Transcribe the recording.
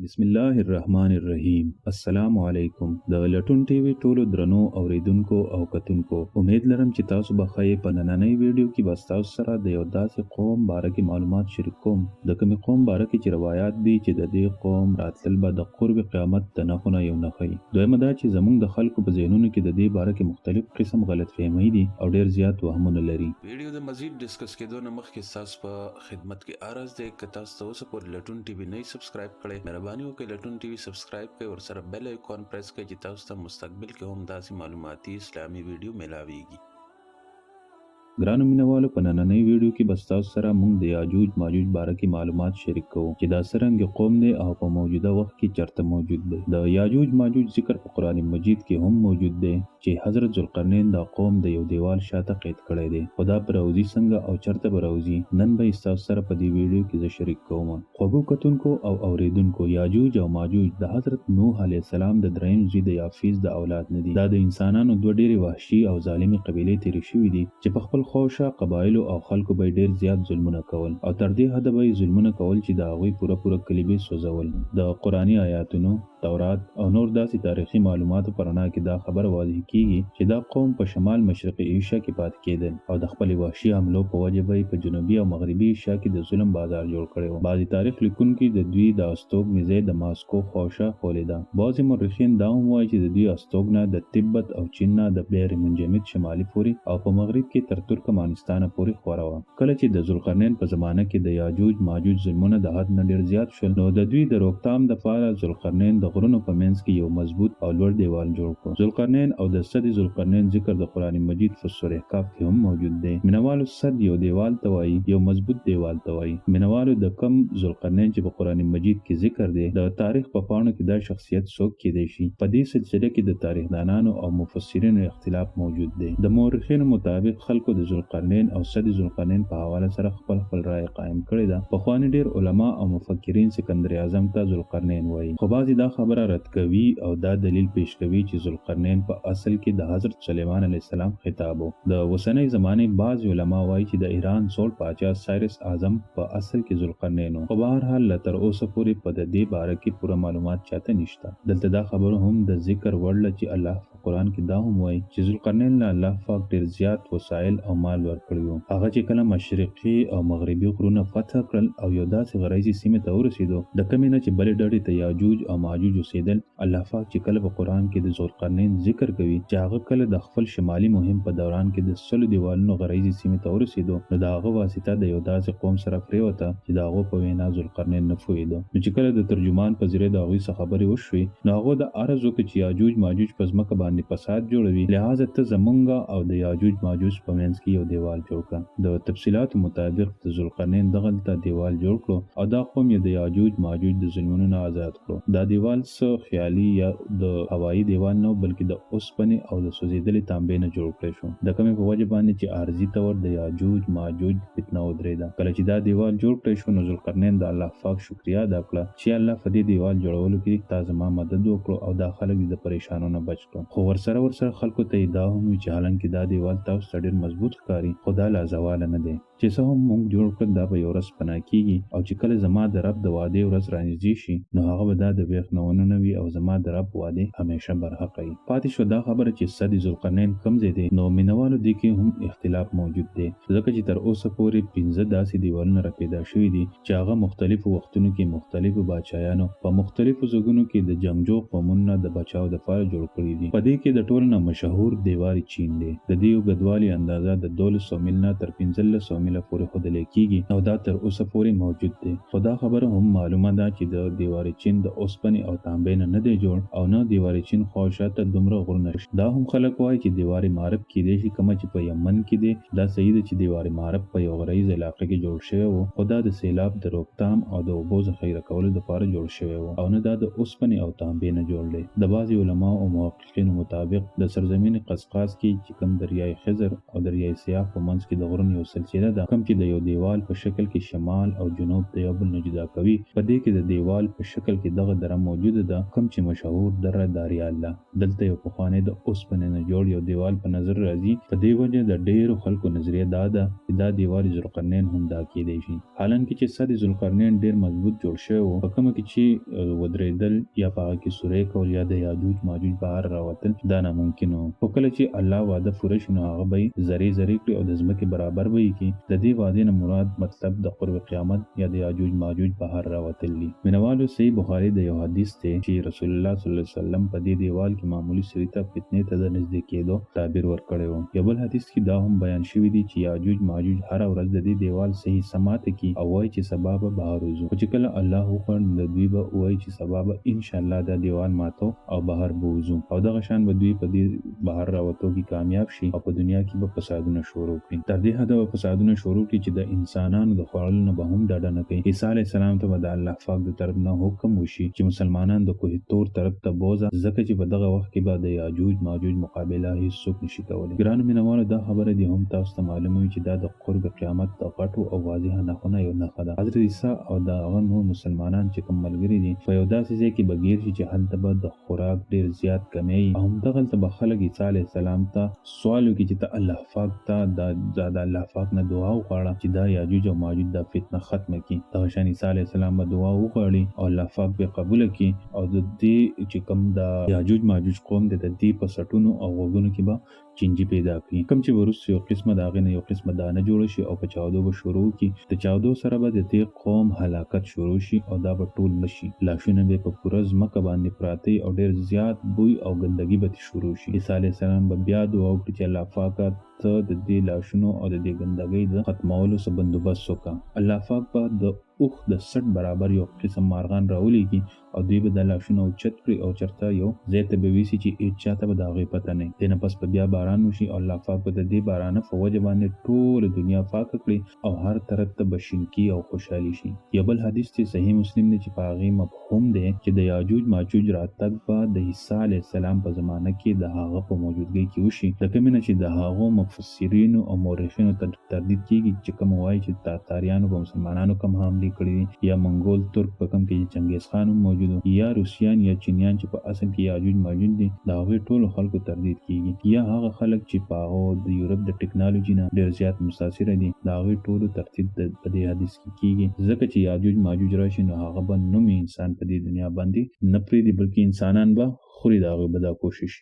بسم الله الرحمن الرحیم. السلام علیکم. د لټون ټي وي ټولو درنو اوریدونکو او کتونکو، امید لرم چې تاسو به ښه په نننۍ ویډیو کې به تاسو سره د یو داسې قوم باره کې معلومات شریک کوم، د کومې قوم باره کې چې روایت دي چې د دې قوم راتلل به د قرب قیامت د نښو نه یو نښه وي. دویمه دا چې زموږ د خلکو په ذهنونو کې د دې باره کې مختلف قسم غلطفهمۍ دي او ډېر زیات وهمونه لري. ویډیو د مزید ډسکس کېدو نه مخکې تاسو په خدمت کې عرض دی که تاسو ته اوسه پورې لټون ټي وي نه سبسکرایب کړئ، مهرباني وکړئ لټون ټي وي سبسکرایب کړئ، ورسره بیل آیکون پریس کړئ چې تاسو ته مستقبل کې هم داسې معلوماتي اسلامي ویډیو ملاويږي. ګرانو مینوالو، په نننۍ ویډیو کې به تاسو سره موږ د یاجوج ماجوج باره کې معلومات شریک کوو چې دا څرنګه قوم دی او په موجوده وخت کې چرته موجود دی. د یاجوج ماجوج ذکر په قرآن مجید کې هم موجود دی چې حضرت ذوالقرنین دا قوم د یو دیوال شاته قید کړی دی. خو دا به راوځي څنګه او چرته به راوځي، نن به تاسو سره په دې ویډیو کې زه شریک کوم. خوږو کتونکو او اوریدونکو، یاجوج او ماجوج د حضرت نوح علیه السلام د دریم زوی د یافیز د اولاد نه دي. دا د انسانانو دوه ډېرې وحشي او ظالمې قبیلې تېرې شوي دي چې په خپل خوښه قبایلو او خلکو به ډیر زیات ظلمونه کول او تر دې حده به ظلمونه کول چې د هغوی پوره کلیبې سوځول. د قرآني آیاتونو، تورات او نور داسې تاریخي معلوماتو په رڼا کې دا خبر واضح کیږي چې دا قوم په شمال مشرقي ایشیا کې پاتې کېدل او د خپل وحشي حملو په وجه به په جنوبي او مغربي ایشیا کې د ظلم بازار جوړ کړی و. بعضې تاریخ لیکونکي د دوی د استوګنځای د ماسکو خوشه خولې ده. بعضې مورخین دا هم وایي چې د دوی استوګنه د تبت او چین نه د بحر منجمد شمالي پورې او په مغرب کې تر ترکمانستانه پورې خوره وه. کله چې د ذوالقرنین په زمانه کې د یاجوج ماجوج ظلمونه د حد نه ډېر زیات شول، نو د دوی د روکتام دپاره ذوالقرنین د غرونو په منځ کې یو مضبوط او لوړ دیوال جوړ کړ. ذوالقرنین او د سد ذوالقرنین ذکر د قرآن مجید په سورة کهف کې هم موجود دی. مینوالو، سد یو دیوال ته وایي، یو مضبوط دیوال ته وایي. مینوالو، د کم ذوالقرنین چې په قرآن مجید کې ذکر دی، د تاریخ په پاڼو کې دا شخصیت څوک کیدی شي؟ په دې سلسله کې د تاریخدانانو او مفسرینو اختلاف موجود دی. د مورخینو مطابق خلکو د ذوالقرنین او سد ذوالقرنین په حواله سره خپل رائے قائم کړې ده. پخواني ډېر علما او مفکرین سکندر اعظم ته ذوالقرنین وایي، خو بعضې دا خبره رد کوي او دا دلیل پیش کوي چې ذوالقرنین په اصل کې د حضرت سلیمان علیه السلام خطاب و. د اوسنۍ زمانې بعض علما وایي چې د ایران زوړ پاچا سایرس اعظم په اصل کې ذوالقرنین و. خو بهرحال له تر اوسه پورې په دې باره کې پوره معلومات چاته نشته. دلته دا خبره هم د ذکر وړ ده چې الله په قرآن کې دا هم وایي چې ذوالقرنین له الله پاک ډېر زیات وسایل او مال ورکړی و. هغه چې کله مشرقي او مغربي غرونه فتح کړل او یو داسې غریزي سیمې ته ورسېدو د کومې نه چې بلې ډلې ته یاجوج او ماجوج اوسېدل، الله پاک چې کله په قرآن کې د ذوالقرنین ذکر کوي چې هغه کله د خپل شمالي مهم په دوران کې د 100 دیوالونو غریزي سیمې ته ورسېدو، نو د هغه واسطه د یو داسې قوم سره پرېوته چې د هغو په وینا ذوالقرنین نه پوهېده. نو چې کله د ترجمان په ذریعه د هغوی څخه خبرې وشوې، نو هغو د عرض وکړ چې یاجوج ماجوج په ځمکه باندې فساد جوړوي، لهذا ته زمونږ او د یاجوج ماجوج په منځ کې یو دیوال جوړ کړه. د تفصیلاتو مطابق د ذوالقرنین دغلته دیوال جوړ کړو او دا قوم یې د یاجوج ماجوج د ظلمونو نه آزاد کړو. دا دیوال څه خیالي یا د هوایي دیوال نه بلکې د اوسپنې او د سوځېدلې تانبې نه جوړ کړی شو، د کومې په وجه باندې چې عارضي طور د یاجوج ماجوج فتنه ودرېده. کله چې دا دیوال جوړ کړی شو، نو ذوالقرنین د الله پاک شکریا ادا کړه چې الله په دې دیوال جوړولو کې تا زما مدد وکړو او دا خلک د پریشانو نه بچ کړو. خو ورسره خلکو ته دا هم وي چې حالانکه دا دیوال تاسو ته ډېر مضبوط ښکاري، خو دا لا زواله نه دی چې څه هم موږ جوړ کړ دا به یو ورځ پناه کېږي او چې کله زما د رب د وعدې ورځ رانږدې شي، نو هغه به دا د بیخ نه ونه وي او زما د رب وعدې همیشه برحقه وي. پاتې شو دا خبره چې سد ذوالقرنین کوم ځای دی. نو مینوالو، دې کې هم اختلاف موجود دی، ځکه چې تر اوسه پورې 15 داسې دیوالونه راپیدا شوي دي چې هغه مختلفو وختونو کې مختلفو بادشاهانو په مختلفو ځایونو کې د جنګجو قومونو د بچاو دپاره جوړ کړي دي. په دې کې د ټولو نه مشهور دیوال چین دی. د دې اوږدوالي اندازه د 1200 میل نه تر 1500 میله پورې ښودلی کېږي او دا تر اوسه پورې موجود دی. خو دا خبره هم معلومه ده چې د دیوار چین د اوسپنې او تانبې نه دی جوړ او نه دیوار چین خواشاته دومره غرونه شته. دا هم خلک وایي چې دیوار معرب کېدی شي کومه چې په یمن کې دی. دا صحیح ده چې دیوار معرب په یو غریز علاقه کې جوړ شوی و، خو دا د سیلاب د روکتام او د اوبو ذخیره کولو دپاره جوړ شوی و او نه دا د اوسپنې او تانبې نه جوړ دی. د بعضې علماو او محققینو مطابق د سرزمین قزقاز کې چې کوم دریای خضر او دریای سیاه په منځ کې د غرونو یو سلسله ده کوم چې د یو دیوال په شکل کې شمال او جنوب ته یو بل نه جدا کوي. په دې کې د دیوال په شکل کې دغه دره موجوده ده کوم چې مشهور دره داریال ده. دلته یو پخوانی د اوسپنې نه جوړ یو دیوال په نظر راځي. په دې وجه د ډیرو خلکو نظریه دا ده چې دا دیوال ذوالقرنین هم دا کېدی شي. حالانکه چې سر ذوالقرنین ډیر مضبوط جوړ شوی و، په کومه کې چې ودرېدل یا په هغه کې سورې کول یا د یاجوج ماجوج بهر راوتل دا ناممکن و. خو کله چې الله وعده پوره شي نو هغه به زری زری کړي او د ځمکې برابر به یې کړي. د دې وعدې نه مراد مطلب د قرب قیامت یا د یاجوج ماجوج بهر راوتل دي. مینوالو صحیح بخاري د یو حدیث ته چې رسول الله صلی الله علیه وسلم په دې دیوال کې معمولی سړي ته فتنې ته د نږدې کېدو تعبیر ورکړی و. یو بل حدیث کې دا هم بیان شوی دی چې یاجوج ماجوج هر ورځ د دې دیوال صحیح سماته کی او وایي چې سبا به بهر وځو. خو چې کله الله وکړ د دوی به وایي چې سبا به ان شاء الله دا دیوال ماتو او بهر به وځو او دغه شان به دوی په دې بهر راوتو کې کامیاب شي او په دنیا کې به فسادونه شروع کړي. تر دې حده به فسادونه شروع کړي چې د انسانانو د خوړلو نه به هم ډډه نه کوي. عیسی علیه السلام ته به د الله پاک د طرف نه حکم وشي چې مسلمانان د کوه تور طرف ته بوځه، ځکه چې په دغه وخت کې به د یاجوج ماجوج مقابله هیڅوک نشي کولی. ګرانو مینوالو دا خبره دې هم تاسو ته معلومه وي چې دا د قرب قیامت د غټو او واضحه نښونه یو نښه ده. حضرت عیسی او د هغه نور مسلمانان چې کوم ملګري دي په یو داسې ځای کې به ګیر شي چې هلته به د خوراک ډیر زیات کمی او همدغلته به خلک عیسی علیه السلام ته سوال وکړي چې ته الله پاک ته د الله پاک نه دعا وغواړه چې دا یاجوج او ماجوج دا فتنه ختمه کړي. دغه شان عیسی علیه السلام به دعا وغواړي او الله پاک به قبول کړي او د دې چې کوم د یاجوج ماجوج قوم د دې په سټونو او غوږونو کې به چینجی پیدا کړي. کوم چې ورس یو قسمه داغه نه یو قسمه دانه جوړ شي او په چاودو به شروع کی. د چاودو سره به د دې قوم هلاکت شروع شي او دا به ټول مشي. لاشونه به په پوره ځمکه باندې پراته او ډیر زیات بوی او ګندګي به شروع شي. عیسی علیه السلام به بیا دعا وکړي چې الله پاک ته د دې لاشونو او د دې ګندګۍ د ختمولو څه بندوبست وکړه. الله پاک به د اوخ د 60 برابر یو قسم مارغان راولېږي او دوی به د لاشونو اوچت کړي او چرته یو ځای ته به ویسي چې هیڅ چاته به د هغې پته نه وي. دې نه پس به بیا باران وشي او الله پاک به د دې بارانه په وجه باندې ټوله دنیا پاکه کړي او هر طرف ته به شینکي او خوشحالي شي. یو بل حدیث چې صحیح مسلم دی چې په هغې مفهوم دی چې د یاجوج ماجوج راتګ به د عیسی علیه السلام په زمانه کې د هغه په موجودګۍ کې وشي. د کومې نه چې د هغو مفسرینو او مورخینو تردید کېږي چې کوم وایي چې تاتاریانو په مسلمانانو کم حملې کړي دي یا منګول ترک په کوم کې چنګیز خان هم موجود یا روسیان یا چینیان چې په اصل کې یاجوج ماجوج دي د هغوی ټولو خلکو تردید کېږي یا هغه خلک چې په هغو د یورپ د ټکنالوژي نه ډېر زیات متاثره دي د هغوی ټولو تردید په دې حدیث کې کېږي. ځکه چې یاجوج ماجوج راشي نو هغه به نومي انسان په دې دنیا باندې نه پرېږدي بلکې انسانان به خوري د هغوی به دا کوشش